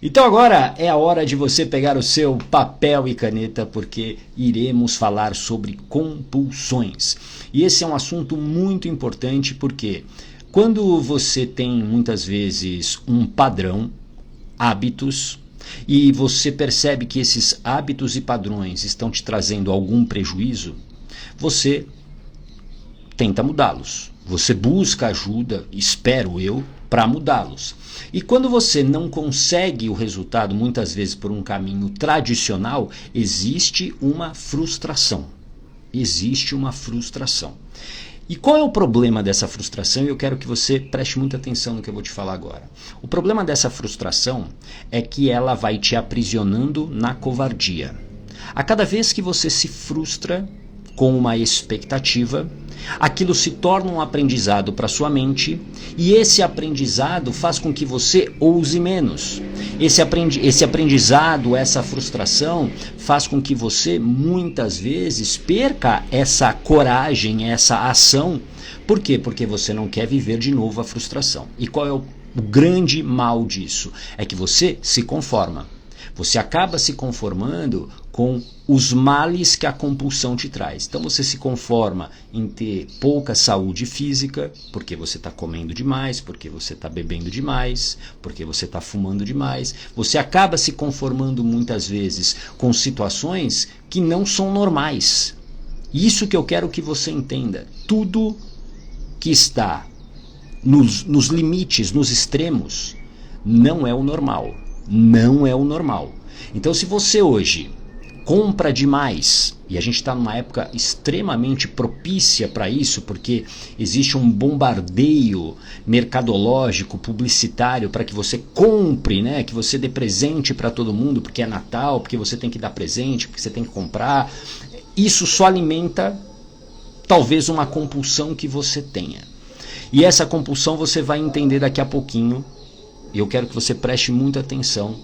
Então agora é a hora de você pegar o seu papel e caneta, porque iremos falar sobre compulsões. E esse é um assunto muito importante, porque quando você tem muitas vezes um padrão, hábitos, e você percebe que esses hábitos e padrões estão te trazendo algum prejuízo, você tenta mudá-los. Você busca ajuda, espero eu, para mudá-los. E quando você não consegue o resultado, muitas vezes por um caminho tradicional, existe uma frustração. Existe uma frustração. E qual é o problema dessa frustração? Eu quero que você preste muita atenção no que eu vou te falar agora. O problema dessa frustração é que ela vai te aprisionando na covardia. A cada vez que você se frustra com uma expectativa, aquilo se torna um aprendizado para sua mente, e esse aprendizado faz com que você ouse menos. Esse aprendizado, essa frustração, faz com que você muitas vezes perca essa coragem, essa ação. Por quê? Porque você não quer viver de novo a frustração. E qual é o grande mal disso? É que você se conforma. Você acaba se conformando com os males que a compulsão te traz. Então você se conforma em ter pouca saúde física, porque você está comendo demais, porque você está bebendo demais, porque você está fumando demais. Você acaba se conformando muitas vezes com situações que não são normais. Isso que eu quero que você entenda. Tudo que está nos limites, nos extremos, não é o normal. Não é o normal. Então se você hoje compra demais, e a gente está numa época extremamente propícia para isso, porque existe um bombardeio mercadológico, publicitário, para que você compre, né? Que você dê presente para todo mundo, porque é Natal, porque você tem que dar presente, porque você tem que comprar. Isso só alimenta talvez uma compulsão que você tenha. E essa compulsão você vai entender daqui a pouquinho. E eu quero que você preste muita atenção,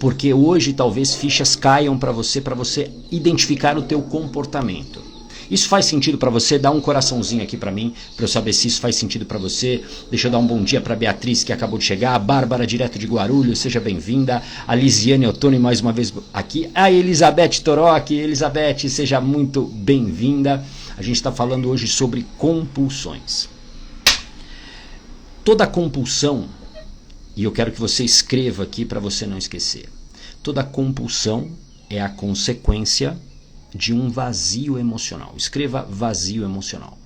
porque hoje talvez fichas caiam para você identificar o teu comportamento. Isso faz sentido para você? Dá um coraçãozinho aqui para mim, para eu saber se isso faz sentido para você. Deixa eu dar um bom dia para Beatriz, que acabou de chegar, a Bárbara, direto de Guarulhos, seja bem-vinda. A Lisiane Ottoni, mais uma vez aqui. A Elizabeth Toroc, Elizabeth, seja muito bem-vinda. A gente está falando hoje sobre compulsões. Toda compulsão, e eu quero que você escreva aqui para você não esquecer. Toda compulsão é a consequência de um vazio emocional. Escreva vazio emocional.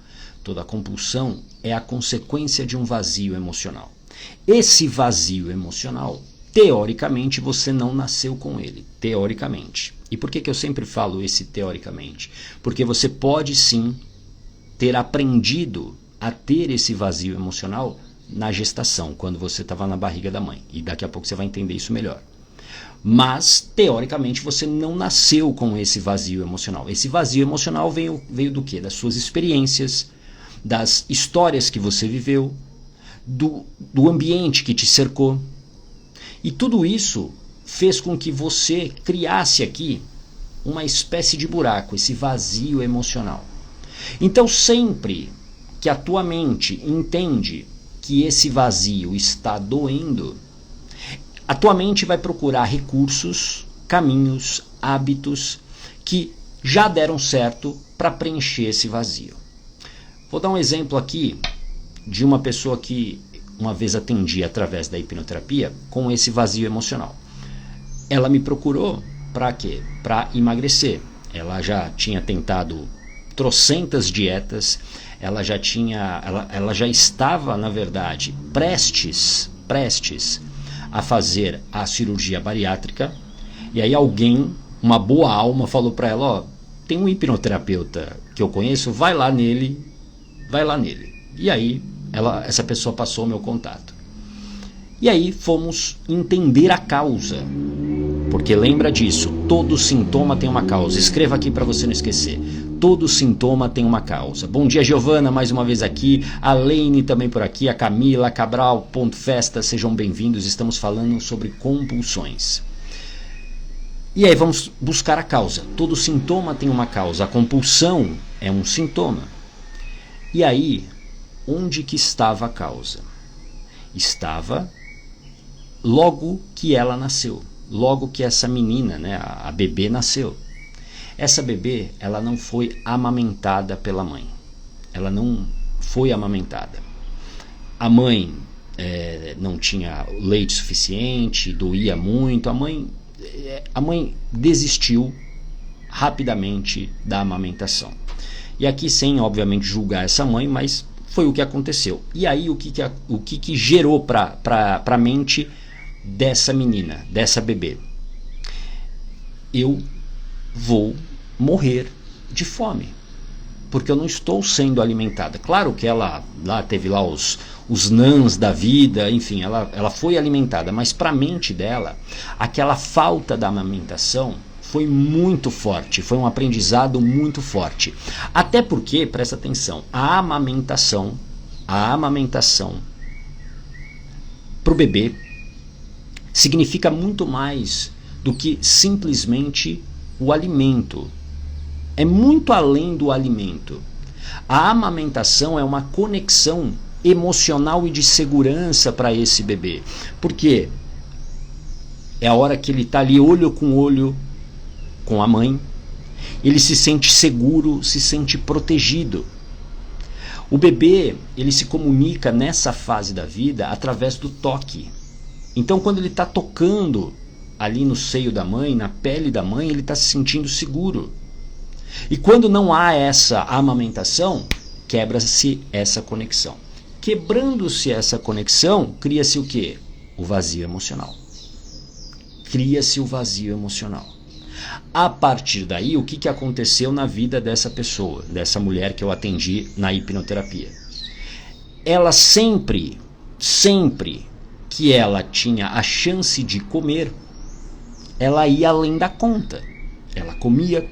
Toda compulsão é a consequência de um vazio emocional. Esse vazio emocional, teoricamente, você não nasceu com ele. Teoricamente. E por que eu sempre falo esse teoricamente? Porque você pode sim ter aprendido a ter esse vazio emocional na gestação, quando você estava na barriga da mãe. E daqui a pouco você vai entender isso melhor. Mas, teoricamente, você não nasceu com esse vazio emocional. Esse vazio emocional veio do quê? Das suas experiências, das histórias que você viveu, do ambiente que te cercou. E tudo isso fez com que você criasse aqui uma espécie de buraco, esse vazio emocional. Então, sempre que a tua mente entende que esse vazio está doendo, a tua mente vai procurar recursos, caminhos, hábitos que já deram certo para preencher esse vazio. Vou dar um exemplo aqui de uma pessoa que uma vez atendi através da hipnoterapia com esse vazio emocional. Ela me procurou para quê? Para emagrecer. Ela já tinha tentado trocentas dietas. Ela já estava, na verdade, prestes a fazer a cirurgia bariátrica. E aí alguém, uma boa alma, falou para ela, ó, tem um hipnoterapeuta que eu conheço, vai lá nele. E aí essa pessoa passou o meu contato. E aí fomos entender a causa. Porque lembra disso, todo sintoma tem uma causa. Escreva aqui para você não esquecer. Todo sintoma tem uma causa. Bom dia, Giovana, mais uma vez aqui. A Leine também por aqui. A Camila, Cabral, Ponto Festa, sejam bem-vindos. Estamos falando sobre compulsões. E aí vamos buscar a causa. Todo sintoma tem uma causa. A compulsão é um sintoma. E aí, onde que estava a causa? Estava logo que ela nasceu, logo que essa menina, né, a bebê nasceu. Essa bebê, ela não foi amamentada pela mãe. Ela não foi amamentada. A mãe não tinha leite suficiente, doía muito. A mãe desistiu rapidamente da amamentação. E aqui sem, obviamente, julgar essa mãe, mas foi o que aconteceu. E aí o que gerou para a mente dessa menina, dessa bebê? Eu vou morrer de fome, porque eu não estou sendo alimentada. Claro que ela lá teve lá os nãs da vida, enfim, ela foi alimentada, mas para a mente dela, aquela falta da amamentação foi muito forte, foi um aprendizado muito forte. Até porque, presta atenção, a amamentação para o bebê significa muito mais do que simplesmente o alimento. É muito além do alimento. A amamentação é uma conexão emocional e de segurança para esse bebê. Por quê? É a hora que ele está ali olho com olho com a mãe. Ele se sente seguro, se sente protegido. O bebê, ele se comunica nessa fase da vida através do toque. Então, quando ele está tocando ali no seio da mãe, na pele da mãe, ele está se sentindo seguro. E quando não há essa amamentação, quebra-se essa conexão. Quebrando-se essa conexão, cria-se o quê? O vazio emocional. Cria-se o vazio emocional. A partir daí, o que aconteceu na vida dessa pessoa, dessa mulher que eu atendi na hipnoterapia? Ela sempre que ela tinha a chance de comer, ela ia além da conta. Ela comia.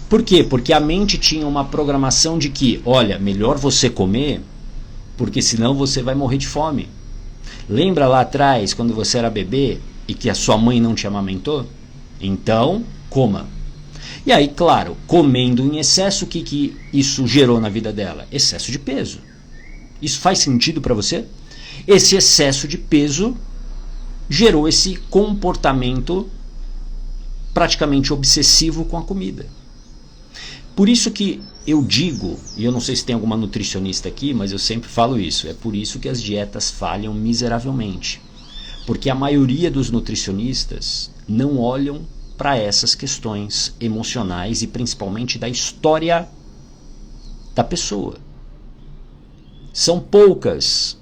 Por quê? Porque a mente tinha uma programação de que, olha, melhor você comer, porque senão você vai morrer de fome. Lembra lá atrás, quando você era bebê e que a sua mãe não te amamentou? Então, coma. E aí, claro, comendo em excesso, o que isso gerou na vida dela? Excesso de peso. Isso faz sentido para você? Esse excesso de peso gerou esse comportamento praticamente obsessivo com a comida. Por isso que eu digo, e eu não sei se tem alguma nutricionista aqui, mas eu sempre falo isso, é por isso que as dietas falham miseravelmente. Porque a maioria dos nutricionistas não olham para essas questões emocionais e principalmente da história da pessoa. São poucas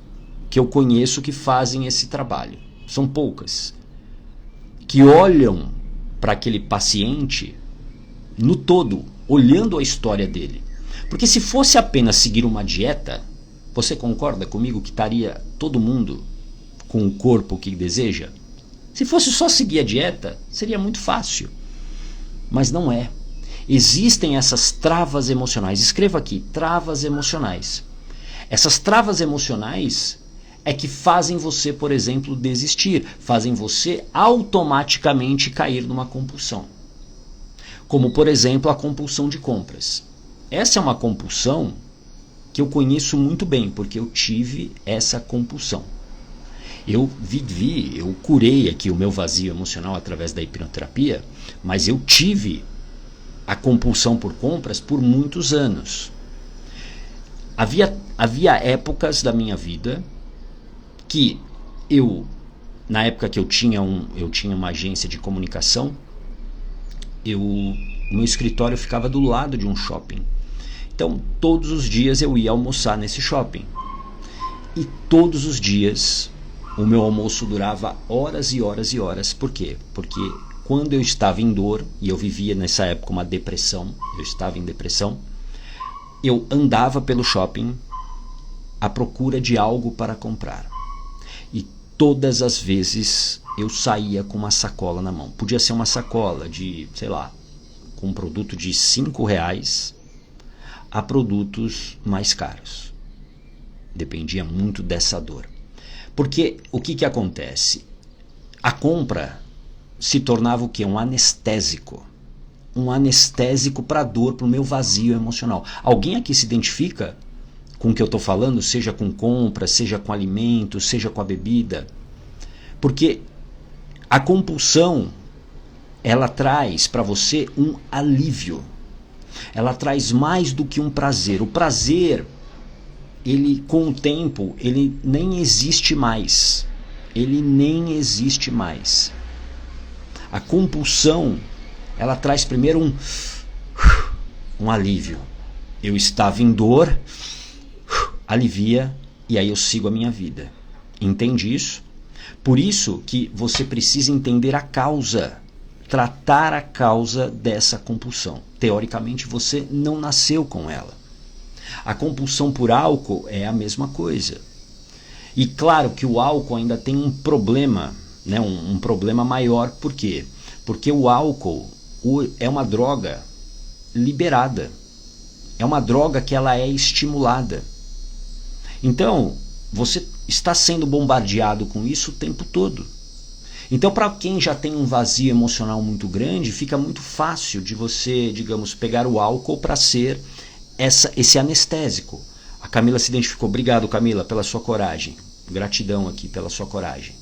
que eu conheço que fazem esse trabalho. São poucas. Que olham para aquele paciente no todo, olhando a história dele. Porque se fosse apenas seguir uma dieta, você concorda comigo que estaria todo mundo com o corpo que deseja? Se fosse só seguir a dieta, seria muito fácil. Mas não é. Existem essas travas emocionais. Escreva aqui, travas emocionais. Essas travas emocionais é que fazem você, por exemplo, desistir, fazem você automaticamente cair numa compulsão. Como, por exemplo, a compulsão de compras. Essa é uma compulsão que eu conheço muito bem, porque eu tive essa compulsão. Eu curei aqui o meu vazio emocional através da hipnoterapia, mas eu tive a compulsão por compras por muitos anos. Havia épocas da minha vida que na época que eu tinha uma agência de comunicação, o meu escritório ficava do lado de um shopping. Então, todos os dias eu ia almoçar nesse shopping. E todos os dias o meu almoço durava horas e horas e horas. Por quê? Porque quando eu estava em dor, e eu vivia nessa época uma depressão, eu estava em depressão, eu andava pelo shopping à procura de algo para comprar. E todas as vezes eu saía com uma sacola na mão. Podia ser uma sacola de, sei lá, com um produto de R$5 a produtos mais caros. Dependia muito dessa dor. Porque o que acontece? A compra se tornava o quê? Um anestésico. Um anestésico para a dor, para o meu vazio emocional. Alguém aqui se identifica com o que eu estou falando, seja com compra, seja com alimento, seja com a bebida. Porque a compulsão, ela traz para você um alívio. Ela traz mais do que um prazer. O prazer, ele com o tempo, ele nem existe mais. Ele nem existe mais. A compulsão, ela traz primeiro um alívio. Eu estava em dor, alivia, e aí eu sigo a minha vida. Entende isso? Por isso que você precisa entender a causa, tratar a causa dessa compulsão. Teoricamente, você não nasceu com ela. A compulsão por álcool é a mesma coisa. E claro que o álcool ainda tem um problema, né? Um problema maior. Por quê? Porque o álcool é uma droga liberada. É uma droga que ela é estimulada. Então, você está sendo bombardeado com isso o tempo todo. Então, para quem já tem um vazio emocional muito grande, fica muito fácil de você, digamos, pegar o álcool para ser esse anestésico. A Camila se identificou. Obrigado, Camila, pela sua coragem. Gratidão aqui pela sua coragem.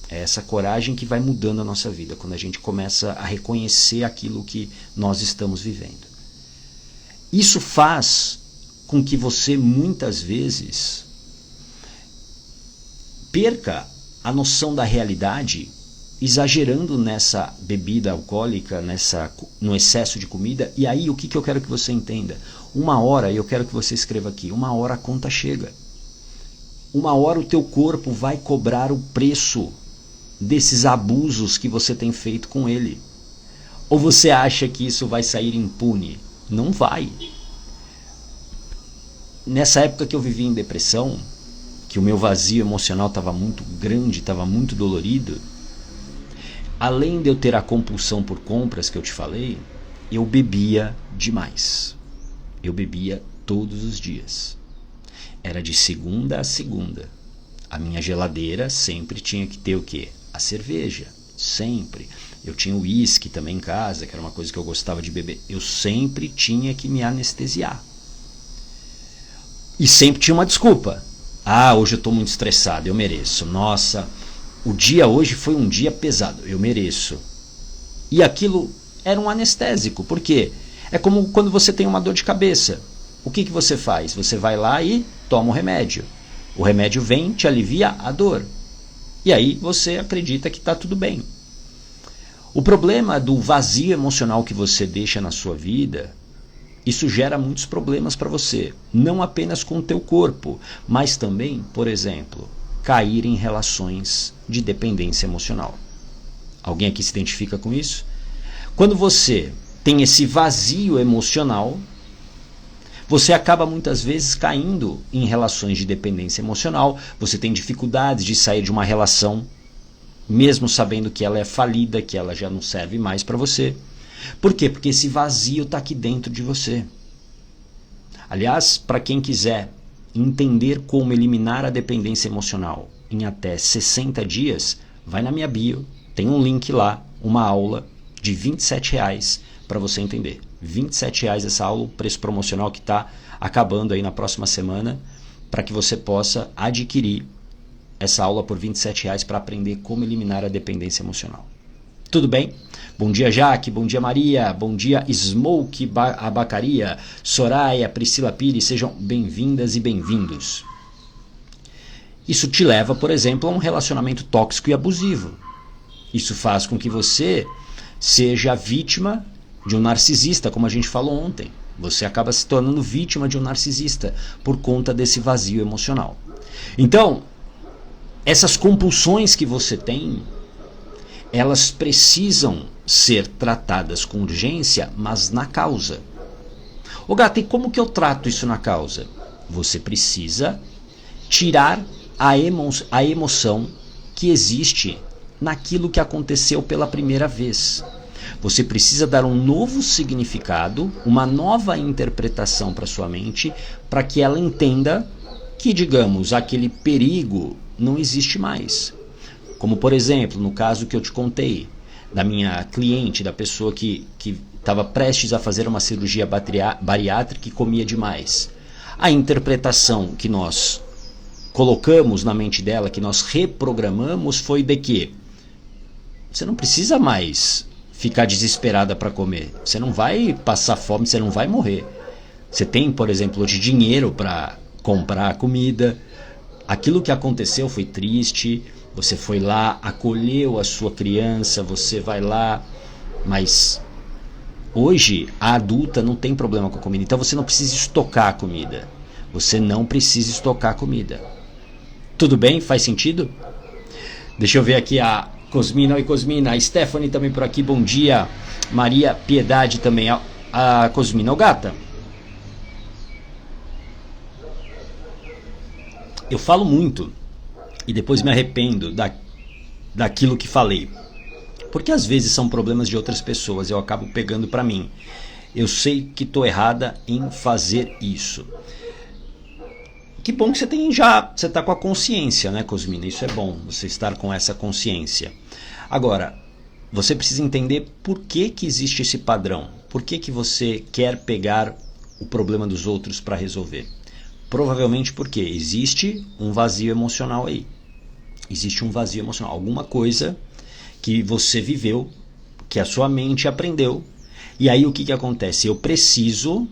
É essa coragem que vai mudando a nossa vida, quando a gente começa a reconhecer aquilo que nós estamos vivendo. Isso faz com que você, muitas vezes, perca a noção da realidade, exagerando nessa bebida alcoólica, no excesso de comida. E aí, o que eu quero que você entenda? Uma hora, eu quero que você escreva aqui, uma hora a conta chega. Uma hora o teu corpo vai cobrar o preço desses abusos que você tem feito com ele. Ou você acha que isso vai sair impune? Não vai. Nessa época que eu vivia em depressão, que o meu vazio emocional estava muito grande, estava muito dolorido, além de eu ter a compulsão por compras que eu te falei, eu bebia demais. Eu bebia todos os dias. Era de segunda a segunda. A minha geladeira sempre tinha que ter o quê? A cerveja. Sempre. Eu tinha o uísque também em casa, que era uma coisa que eu gostava de beber. Eu sempre tinha que me anestesiar. E sempre tinha uma desculpa. Ah, hoje eu estou muito estressado, eu mereço. Nossa, o dia hoje foi um dia pesado, eu mereço. E aquilo era um anestésico. Por quê? É como quando você tem uma dor de cabeça. O que você faz? Você vai lá e toma o remédio. O remédio vem, te alivia a dor. E aí você acredita que está tudo bem. O problema do vazio emocional que você deixa na sua vida, isso gera muitos problemas para você. Não apenas com o teu corpo, mas também, por exemplo, cair em relações de dependência emocional. Alguém aqui se identifica com isso? Quando você tem esse vazio emocional, você acaba muitas vezes caindo em relações de dependência emocional. Você tem dificuldades de sair de uma relação, mesmo sabendo que ela é falida, que ela já não serve mais para você. Por quê? Porque esse vazio está aqui dentro de você. Aliás, para quem quiser entender como eliminar a dependência emocional em até 60 dias, vai na minha bio, tem um link lá, uma aula de R$27 para você entender. R$27 essa aula, o preço promocional que está acabando aí na próxima semana, para que você possa adquirir essa aula por R$27 para aprender como eliminar a dependência emocional. Tudo bem? Bom dia, Jaque, bom dia, Maria, bom dia, Smoke Abacaria, Soraya, Priscila Pires, sejam bem-vindas e bem-vindos. Isso te leva, por exemplo, a um relacionamento tóxico e abusivo. Isso faz com que você seja vítima de um narcisista, como a gente falou ontem. Você acaba se tornando vítima de um narcisista por conta desse vazio emocional. Então, essas compulsões que você tem, elas precisam ser tratadas com urgência, mas na causa. Ô Gata, e como que eu trato isso na causa? Você precisa tirar a emoção que existe naquilo que aconteceu pela primeira vez. Você precisa dar um novo significado, uma nova interpretação para sua mente, para que ela entenda que, digamos, aquele perigo não existe mais. Como, por exemplo, no caso que eu te contei, da minha cliente, da pessoa que estava prestes a fazer uma cirurgia bariátrica e comia demais. A interpretação que nós colocamos na mente dela, que nós reprogramamos, foi de que você não precisa mais ficar desesperada para comer. Você não vai passar fome, você não vai morrer. Você tem, por exemplo, hoje dinheiro para comprar comida. Aquilo que aconteceu foi triste. Você foi lá, acolheu a sua criança, você vai lá, mas hoje a adulta não tem problema com a comida. Então você não precisa estocar a comida. Você não precisa estocar a comida. Tudo bem? Faz sentido? Deixa eu ver aqui a Cosmina. Oi, Cosmina. A Stephanie também por aqui. Bom dia. Maria Piedade também. A Cosmina. Ô, gata. Eu falo muito e depois me arrependo daquilo que falei. Porque às vezes são problemas de outras pessoas. Eu acabo pegando para mim. Eu sei que estou errada em fazer isso. Que bom que você está com a consciência, né, Cosmina? Isso é bom, você estar com essa consciência. Agora, você precisa entender por que existe esse padrão. Por que você quer pegar o problema dos outros para resolver? Provavelmente porque existe um vazio emocional aí. Existe um vazio emocional. Alguma coisa que você viveu, que a sua mente aprendeu. E aí o que acontece? Eu preciso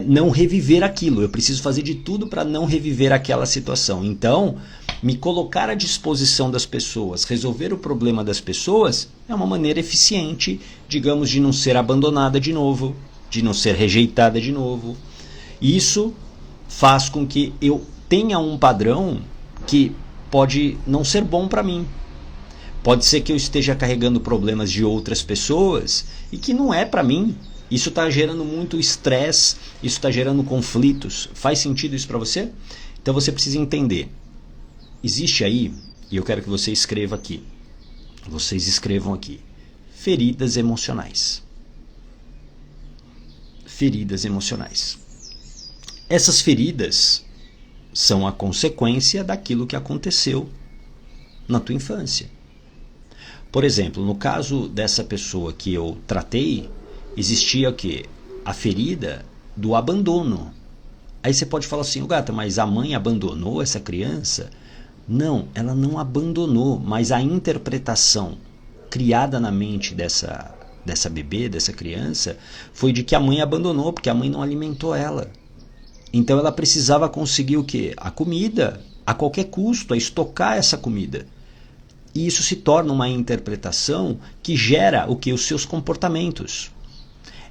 não reviver aquilo. Eu preciso fazer de tudo para não reviver aquela situação. Então, me colocar à disposição das pessoas, resolver o problema das pessoas, é uma maneira eficiente, digamos, de não ser abandonada de novo, de não ser rejeitada de novo. Isso faz com que eu tenha um padrão que pode não ser bom para mim. Pode ser que eu esteja carregando problemas de outras pessoas e que não é para mim. Isso está gerando muito estresse, isso está gerando conflitos. Faz sentido isso para você? Então você precisa entender. Existe aí, e eu quero que você escreva aqui. Vocês escrevam aqui. Feridas emocionais. Feridas emocionais. Essas feridas são a consequência daquilo que aconteceu na tua infância. Por exemplo, no caso dessa pessoa que eu tratei, existia o quê? A ferida do abandono. Aí você pode falar assim, gata, mas a mãe abandonou essa criança? Não, ela não abandonou, mas a interpretação criada na mente dessa bebê, dessa criança, foi de que a mãe abandonou, porque a mãe não alimentou ela. Então ela precisava conseguir o quê? A comida, a qualquer custo, a estocar essa comida. E isso se torna uma interpretação que gera o quê? Os seus comportamentos.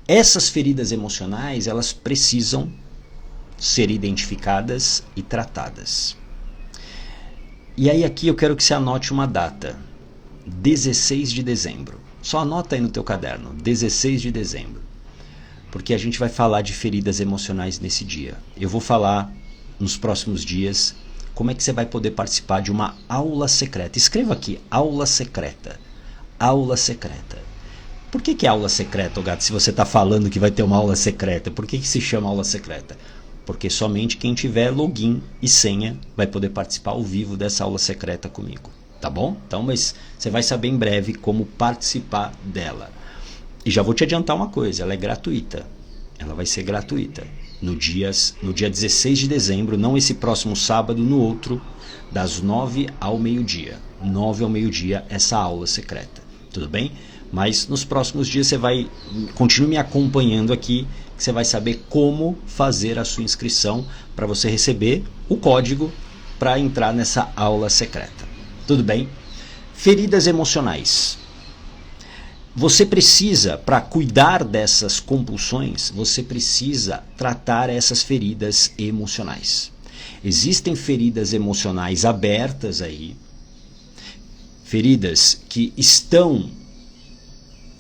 Essas feridas emocionais, elas precisam ser identificadas e tratadas. E aí aqui eu quero que você anote uma data. 16 de dezembro. Só anota aí no teu caderno. 16 de dezembro. Porque a gente vai falar de feridas emocionais nesse dia. Eu vou falar nos próximos dias como é que você vai poder participar de uma aula secreta. Escreva aqui, aula secreta. Aula secreta. Por que é aula secreta, gato? Se você está falando que vai ter uma aula secreta, por que se chama aula secreta? Porque somente quem tiver login e senha vai poder participar ao vivo dessa aula secreta comigo. Tá bom? Então, mas você vai saber em breve como participar dela. E já vou te adiantar uma coisa, ela é gratuita. Ela vai ser gratuita. No dia 16 de dezembro, não esse próximo sábado, no outro, das 9 ao meio-dia. 9 ao meio-dia, essa aula secreta. Tudo bem? Mas nos próximos dias continue me acompanhando aqui, que você vai saber como fazer a sua inscrição para você receber o código para entrar nessa aula secreta. Tudo bem? Feridas emocionais. Você precisa, para cuidar dessas compulsões, você precisa tratar essas feridas emocionais. Existem feridas emocionais abertas aí, feridas que estão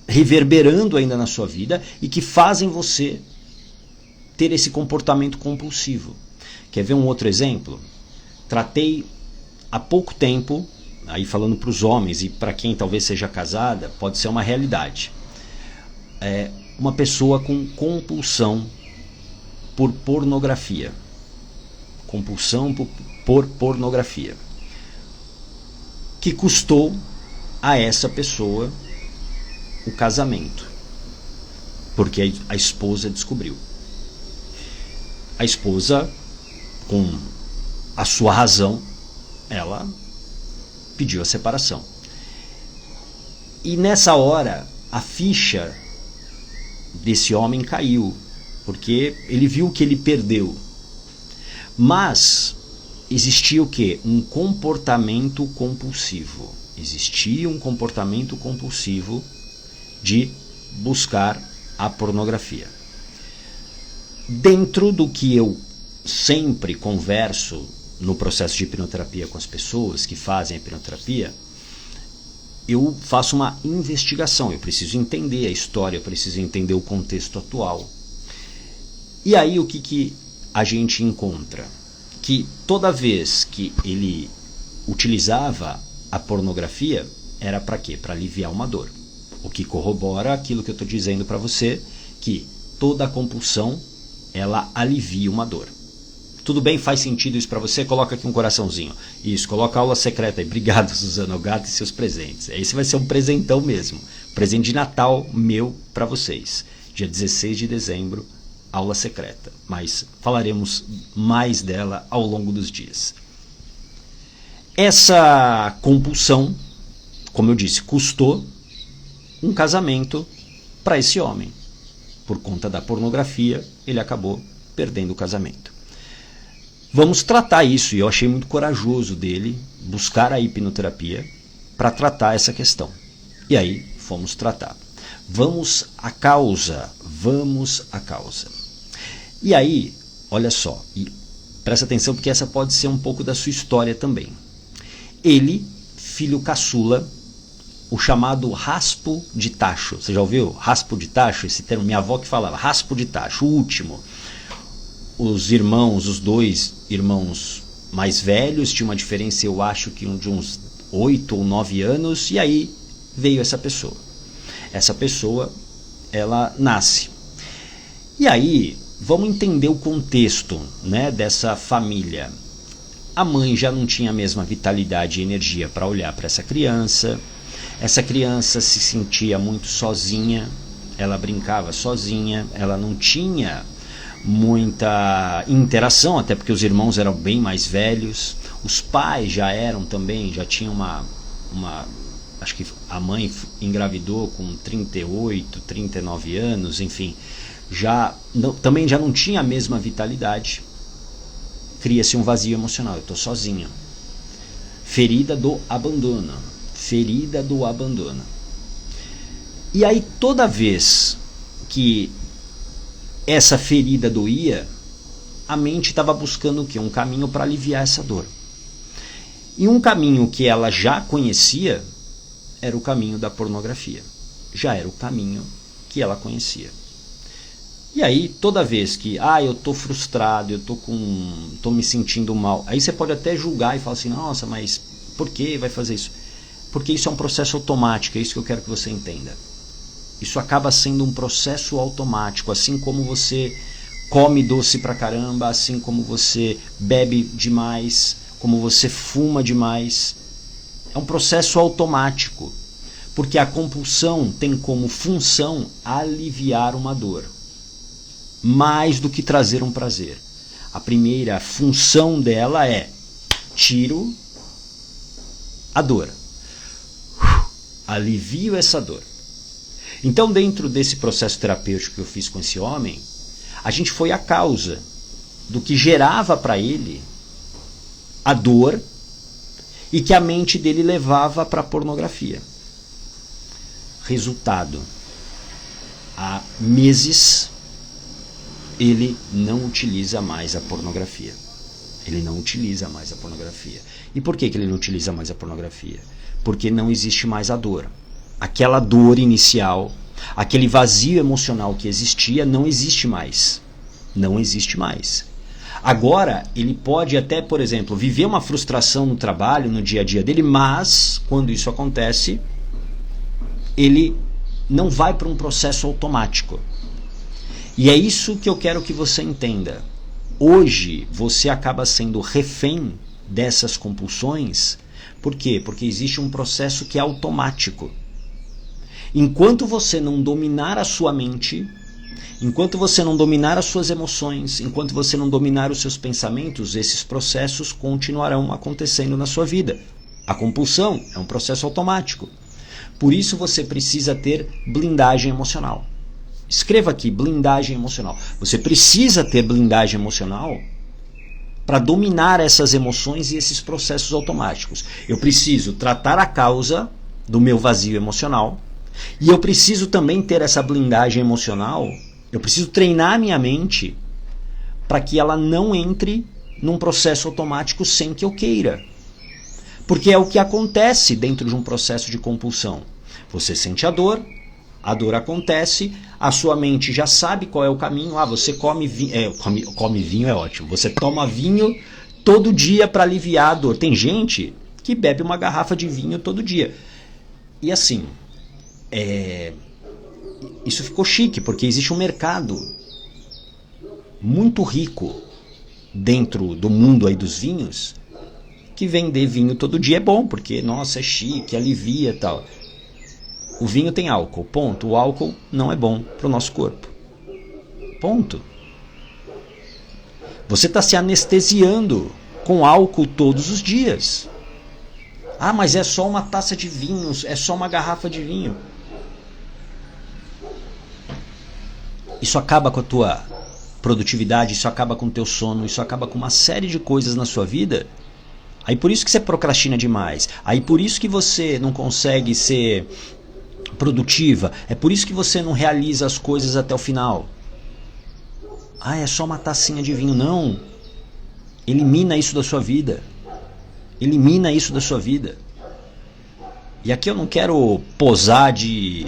reverberando ainda na sua vida e que fazem você ter esse comportamento compulsivo. Quer ver um outro exemplo? Tratei há pouco tempo, aí falando para os homens e para quem talvez seja casada, pode ser uma realidade. Uma pessoa com compulsão por pornografia. Compulsão por pornografia. Que custou a essa pessoa o casamento. Porque a esposa descobriu. a esposa, com a sua razão, ela pediu a separação. E nessa hora, a ficha desse homem caiu, porque ele viu que ele perdeu. Mas existia o quê? Um comportamento compulsivo. Existia um comportamento compulsivo de buscar a pornografia. Dentro do que eu sempre converso no processo de hipnoterapia com as pessoas que fazem a hipnoterapia, eu faço uma investigação, eu preciso entender a história, eu preciso entender o contexto atual. E aí o que a gente encontra? Que toda vez que ele utilizava a pornografia, era para quê? Para aliviar uma dor. O que corrobora aquilo que eu estou dizendo para você, que toda compulsão, ela alivia uma dor. Tudo bem? Faz sentido isso para você? Coloca aqui um coraçãozinho. Isso, coloca a aula secreta aí. Obrigado, Suzana Ogata, e seus presentes. Esse vai ser um presentão mesmo. Presente de Natal meu para vocês. Dia 16 de dezembro, aula secreta. Mas falaremos mais dela ao longo dos dias. Essa compulsão, como eu disse, custou um casamento para esse homem. Por conta da pornografia, ele acabou perdendo o casamento. Vamos tratar isso, e eu achei muito corajoso dele buscar a hipnoterapia para tratar essa questão. E aí, fomos tratar. Vamos à causa. E aí, olha só, e presta atenção porque essa pode ser um pouco da sua história também. Ele, filho caçula, o chamado raspo de tacho. Você já ouviu? Raspo de tacho? Esse termo, minha avó que falava, raspo de tacho, o último. Os irmãos, os dois irmãos mais velhos, tinha uma diferença, eu acho que de uns 8 ou 9 anos, e aí veio essa pessoa. Essa pessoa, ela nasce. E aí, vamos entender o contexto, né, dessa família. A mãe já não tinha a mesma vitalidade e energia para olhar para essa criança. Essa criança se sentia muito sozinha, ela brincava sozinha, ela não tinha muita interação, até porque os irmãos eram bem mais velhos, os pais já eram também, já tinham acho que a mãe engravidou com 38, 39 anos, enfim, também já não tinha a mesma vitalidade, cria-se um vazio emocional, eu estou sozinho, ferida do abandono. E aí toda vez que essa ferida doía, a mente estava buscando o quê? Um caminho para aliviar essa dor. E um caminho que ela já conhecia era o caminho da pornografia. Já era o caminho que ela conhecia. E aí, toda vez que, eu estou frustrado, eu estou me sentindo mal, aí você pode até julgar e falar assim, nossa, mas por que vai fazer isso? Porque isso é um processo automático, é isso que eu quero que você entenda. Isso acaba sendo um processo automático, assim como você come doce pra caramba, assim como você bebe demais, como você fuma demais. É um processo automático, porque a compulsão tem como função aliviar uma dor, mais do que trazer um prazer. A primeira função dela é tiro a dor, alivio essa dor. Então, dentro desse processo terapêutico que eu fiz com esse homem, a gente foi à causa do que gerava para ele a dor e que a mente dele levava para a pornografia. Resultado: há meses ele não utiliza mais a pornografia. E por que ele não utiliza mais a pornografia? Porque não existe mais a dor. Aquela dor inicial, aquele vazio emocional que existia, não existe mais. Agora, ele pode até, por exemplo, viver uma frustração no trabalho, no dia a dia dele, mas, quando isso acontece, ele não vai para um processo automático. E é isso que eu quero que você entenda. Hoje, você acaba sendo refém dessas compulsões. Por quê? Porque existe um processo que é automático. Enquanto você não dominar a sua mente, Enquanto você não dominar as suas emoções, enquanto você não dominar os seus pensamentos, esses processos continuarão acontecendo na sua vida. A compulsão é um processo automático. Por isso você precisa ter blindagem emocional. Escreva aqui, blindagem emocional. Você precisa ter blindagem emocional para dominar essas emoções e esses processos automáticos. Eu preciso tratar a causa do meu vazio emocional e eu preciso também ter essa blindagem emocional. Eu preciso treinar minha mente para que ela não entre num processo automático sem que eu queira. Porque é o que acontece dentro de um processo de compulsão. Você sente a dor acontece, a sua mente já sabe qual é o caminho. Você come vinho, come vinho é ótimo. Você toma vinho todo dia para aliviar a dor. Tem gente que bebe uma garrafa de vinho todo dia. E assim, isso ficou chique, porque existe um mercado muito rico dentro do mundo aí dos vinhos, que vender vinho todo dia é bom, porque, nossa, é chique, alivia e tal. O vinho tem álcool, ponto. O álcool não é bom para o nosso corpo. Ponto. Você está se anestesiando com álcool todos os dias. Mas é só uma taça de vinho, é só uma garrafa de vinho. Isso acaba com a tua produtividade, isso acaba com o teu sono, isso acaba com uma série de coisas na sua vida. Aí por isso que você procrastina demais. Aí por isso que você não consegue ser produtiva. É por isso que você não realiza as coisas até o final. É só uma tacinha de vinho. Não. Elimina isso da sua vida. Elimina isso da sua vida. E aqui eu não quero posar de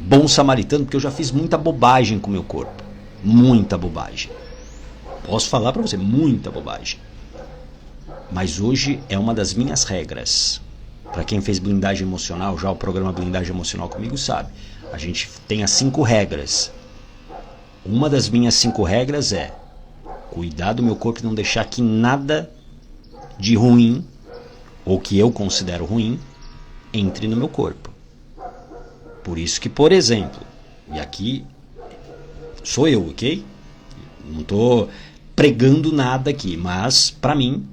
bom samaritano, porque eu já fiz muita bobagem com o meu corpo. Muita bobagem. Posso falar pra você, muita bobagem. Mas hoje é uma das minhas regras. Para quem fez blindagem emocional, já o programa Blindagem Emocional comigo sabe. A gente tem as 5 regras. Uma das minhas 5 regras é cuidar do meu corpo e não deixar que nada de ruim, ou que eu considero ruim, entre no meu corpo. Por isso que, por exemplo, e aqui sou eu, ok? Não estou pregando nada aqui, mas para mim,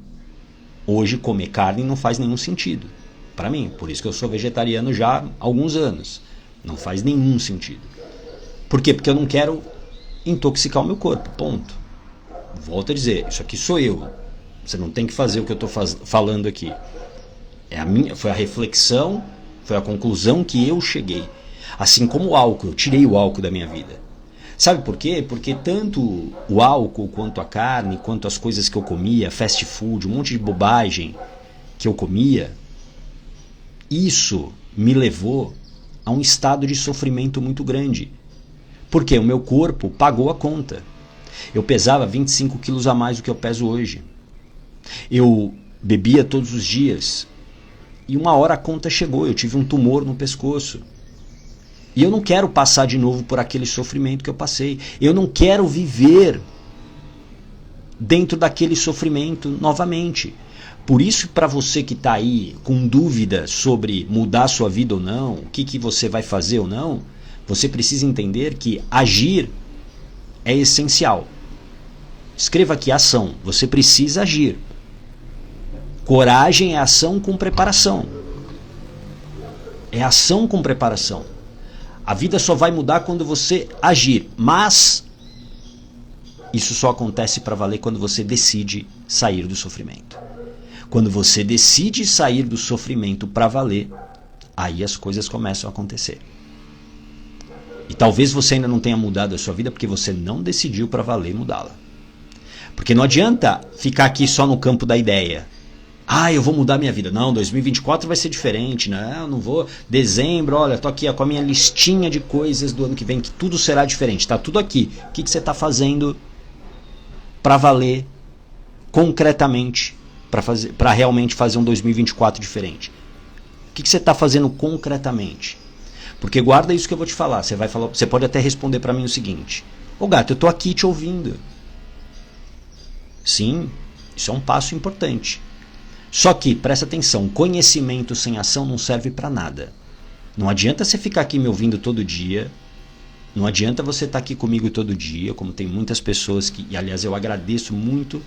hoje comer carne não faz nenhum sentido. Para mim, por isso que eu sou vegetariano já há alguns anos. Não faz nenhum sentido. Por quê? Porque eu não quero intoxicar o meu corpo, ponto. Volto a dizer, isso aqui sou eu. Você não tem que fazer o que eu estou falando aqui. Foi a reflexão, foi a conclusão que eu cheguei. Assim como o álcool, eu tirei o álcool da minha vida. Sabe por quê? Porque tanto o álcool, quanto a carne, quanto as coisas que eu comia, fast food, um monte de bobagem que eu comia, isso me levou a um estado de sofrimento muito grande. Porque o meu corpo pagou a conta. Eu pesava 25 quilos a mais do que eu peso hoje. Eu bebia todos os dias. E uma hora a conta chegou, eu tive um tumor no pescoço. E eu não quero passar de novo por aquele sofrimento que eu passei. Eu não quero viver dentro daquele sofrimento novamente. Por isso, para você que está aí com dúvida sobre mudar a sua vida ou não, o que você vai fazer ou não, você precisa entender que agir é essencial. Escreva aqui ação. Você precisa agir. Coragem é ação com preparação. É ação com preparação. A vida só vai mudar quando você agir. Mas isso só acontece para valer quando você decide sair do sofrimento. Quando você decide sair do sofrimento para valer, aí as coisas começam a acontecer. E talvez você ainda não tenha mudado a sua vida porque você não decidiu para valer mudá-la. Porque não adianta ficar aqui só no campo da ideia. Eu vou mudar minha vida. Não, 2024 vai ser diferente. Não vou. Dezembro, olha, tô aqui com a minha listinha de coisas do ano que vem, que tudo será diferente. Tá tudo aqui. O que você está fazendo para valer concretamente, para realmente fazer um 2024 diferente? O que você está fazendo concretamente? Porque guarda isso que eu vou te falar. Você pode até responder para mim o seguinte: ô gato, eu tô aqui te ouvindo. Sim, isso é um passo importante. Só que, presta atenção, conhecimento sem ação não serve para nada. Não adianta você ficar aqui me ouvindo todo dia Não adianta você estar aqui comigo todo dia, como tem muitas pessoas que, e aliás eu agradeço muito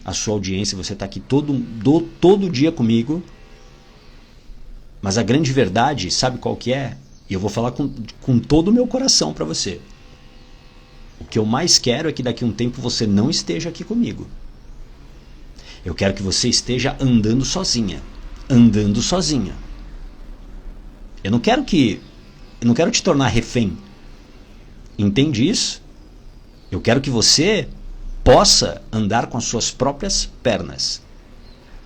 a sua audiência, você está aqui todo dia comigo, mas a grande verdade, sabe qual que é? E eu vou falar com todo o meu coração para você. O que eu mais quero é que daqui a um tempo você não esteja aqui comigo. Eu quero que você esteja andando sozinha. Andando sozinha. Eu não quero te tornar refém. Entende isso? Eu quero que você possa andar com as suas próprias pernas.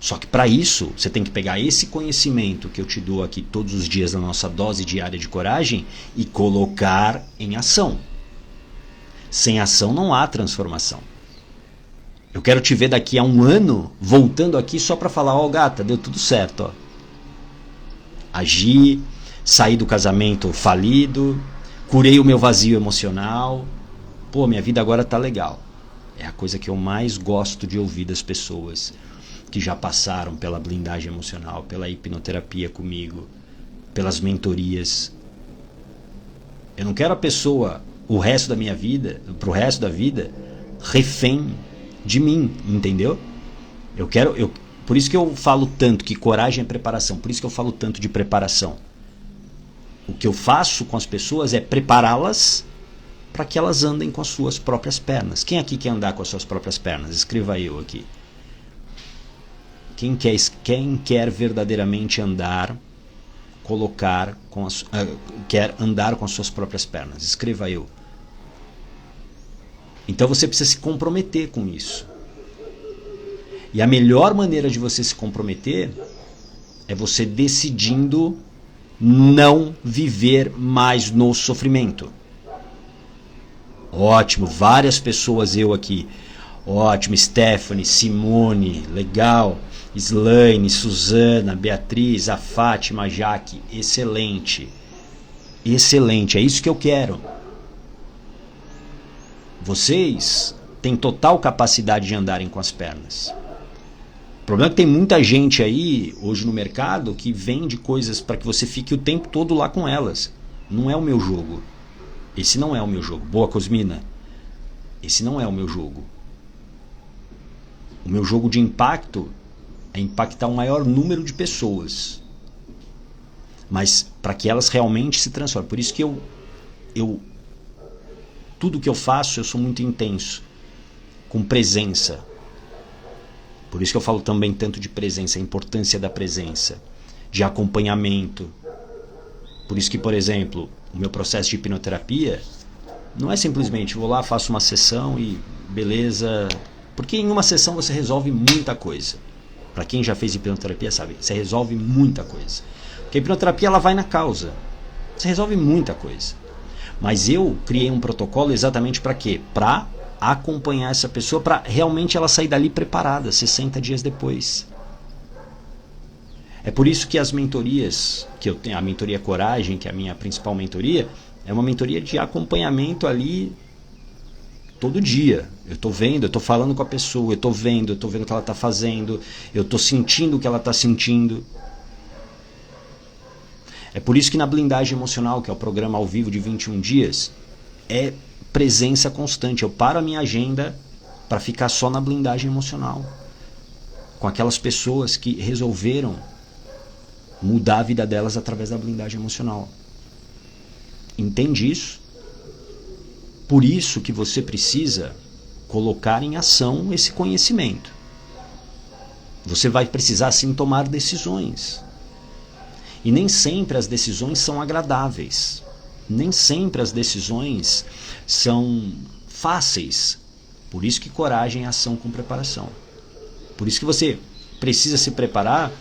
Só que para isso, você tem que pegar esse conhecimento que eu te dou aqui todos os dias na nossa dose diária de coragem e colocar em ação. Sem ação não há transformação. Eu quero te ver daqui a um ano voltando aqui só para falar, ó, gata, deu tudo certo, ó. Agi, saí do casamento falido, curei o meu vazio emocional. Pô, minha vida agora tá legal. É a coisa que eu mais gosto de ouvir das pessoas que já passaram pela blindagem emocional, pela hipnoterapia comigo, pelas mentorias. Eu não quero a pessoa, o resto da minha vida, pro resto da vida, refém de mim, entendeu? Por isso que eu falo tanto que coragem é preparação, por isso que eu falo tanto de preparação. O que eu faço com as pessoas é prepará-las para que elas andem com as suas próprias pernas. Quem aqui quer andar com as suas próprias pernas? Escreva eu aqui. Quem quer verdadeiramente andar, quer andar com as suas próprias pernas? Escreva eu. Então você precisa se comprometer com isso. E a melhor maneira de você se comprometer é você decidindo não viver mais no sofrimento. Ótimo, várias pessoas, eu aqui. Ótimo, Stephanie, Simone, legal. Slaine, Suzana, Beatriz, a Fátima, a Jaque, excelente. Excelente, é isso que eu quero. Vocês têm total capacidade de andarem com as pernas. O problema é que tem muita gente aí, hoje no mercado, que vende coisas para que você fique o tempo todo lá com elas. Não é o meu jogo. Esse não é o meu jogo. Boa, Cosmina. Esse não é o meu jogo. O meu jogo de impacto é impactar o maior número de pessoas. Mas para que elas realmente se transformem. Por isso que tudo que eu faço, eu sou muito intenso. Com presença. Por isso que eu falo também tanto de presença, a importância da presença. De acompanhamento. Por isso que, por exemplo, o meu processo de hipnoterapia não é simplesmente vou lá, faço uma sessão e beleza. Porque em uma sessão você resolve muita coisa. Para quem já fez hipnoterapia sabe, você resolve muita coisa. Porque a hipnoterapia ela vai na causa. Você resolve muita coisa. Mas eu criei um protocolo exatamente para quê? Para acompanhar essa pessoa, para realmente ela sair dali preparada 60 dias depois. É por isso que as mentorias, que eu tenho, a mentoria Coragem, que é a minha principal mentoria, é uma mentoria de acompanhamento ali todo dia. Eu estou vendo, eu estou falando com a pessoa, eu estou vendo o que ela está fazendo, eu estou sentindo o que ela está sentindo. É por isso que na blindagem emocional, que é o programa ao vivo de 21 dias, é presença constante. Eu paro a minha agenda para ficar só na blindagem emocional. Com aquelas pessoas que resolveram mudar a vida delas através da blindagem emocional. Entende isso? Por isso que você precisa colocar em ação esse conhecimento. Você vai precisar sim tomar decisões. E nem sempre as decisões são agradáveis. Nem sempre as decisões são fáceis. Por isso que coragem é ação com preparação. Por isso que você precisa se preparar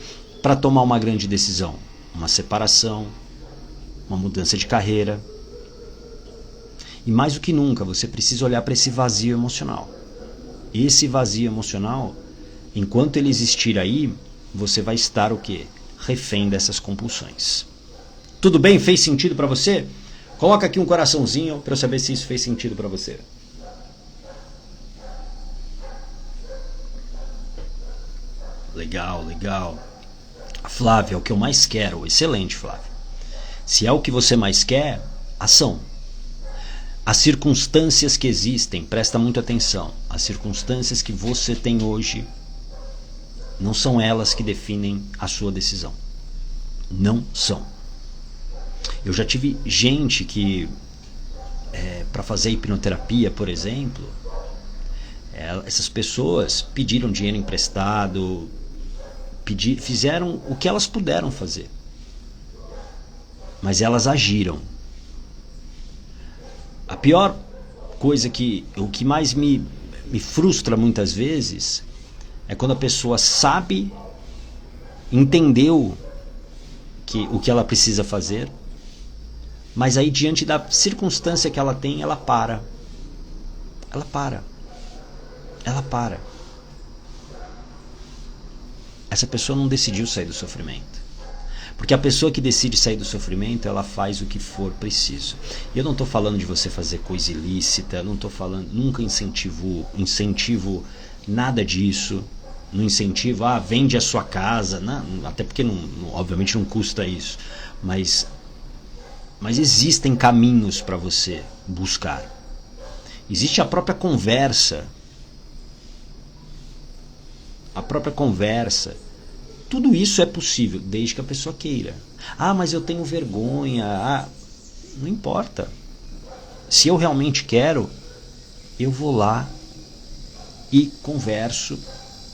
para tomar uma grande decisão. Uma separação, uma mudança de carreira. E mais do que nunca, você precisa olhar para esse vazio emocional. Esse vazio emocional, enquanto ele existir aí, você vai estar o quê? Refém dessas compulsões. Tudo bem? Fez sentido para você? Coloca aqui um coraçãozinho para eu saber se isso fez sentido para você. Legal, legal. Flávia, é o que eu mais quero. Excelente, Flávia. Se é o que você mais quer, ação. As circunstâncias que existem, presta muita atenção, as circunstâncias que você tem hoje não são elas que definem a sua decisão. Não são. Eu já tive gente que, para fazer hipnoterapia, por exemplo, essas pessoas pediram dinheiro emprestado, fizeram o que elas puderam fazer, mas elas agiram. A pior coisa o que mais me frustra muitas vezes é quando a pessoa sabe, entendeu o que ela precisa fazer, mas aí diante da circunstância que ela tem, ela para. Essa pessoa não decidiu sair do sofrimento. Porque a pessoa que decide sair do sofrimento, ela faz o que for preciso. E eu não estou falando de você fazer coisa ilícita, não estou falando, nunca incentivo nada disso. Não incentivo, vende a sua casa, não, até porque obviamente não custa isso. Mas existem caminhos para você buscar. Existe a própria conversa. Tudo isso é possível, desde que a pessoa queira. Mas eu tenho vergonha. Não importa. Se eu realmente quero, eu vou lá e converso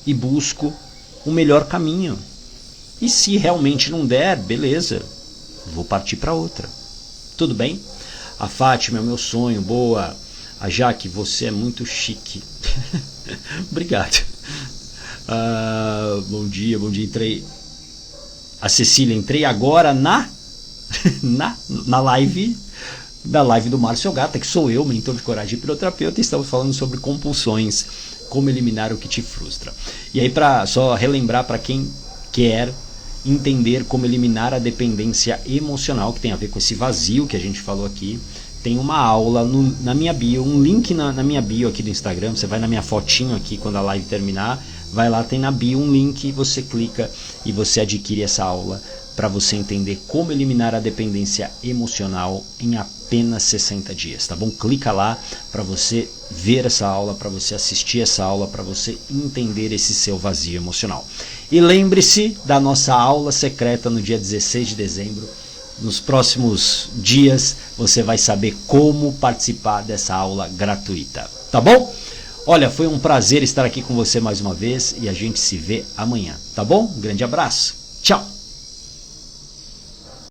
e busco o melhor caminho. E se realmente não der, beleza, vou partir para outra. Tudo bem? A Fátima é o meu sonho, boa. A Jaque, você é muito chique. Obrigado. Bom dia, entrei. A Cecília, entrei agora na live do Márcio Gata, que sou eu, mentor de coragem e hipnoterapeuta, e estamos falando sobre compulsões, como eliminar o que te frustra. E aí, para só relembrar para quem quer entender como eliminar a dependência emocional, que tem a ver com esse vazio que a gente falou aqui, tem uma aula na minha bio, um link na minha bio aqui do Instagram. Você vai na minha fotinho aqui quando a live terminar, vai lá, tem na bio um link, você clica e você adquire essa aula para você entender como eliminar a dependência emocional em apenas 60 dias, tá bom? Clica lá para você ver essa aula, para você assistir essa aula, para você entender esse seu vazio emocional. E lembre-se da nossa aula secreta no dia 16 de dezembro. Nos próximos dias você vai saber como participar dessa aula gratuita, tá bom? Olha, foi um prazer estar aqui com você mais uma vez e a gente se vê amanhã, tá bom? Um grande abraço, tchau!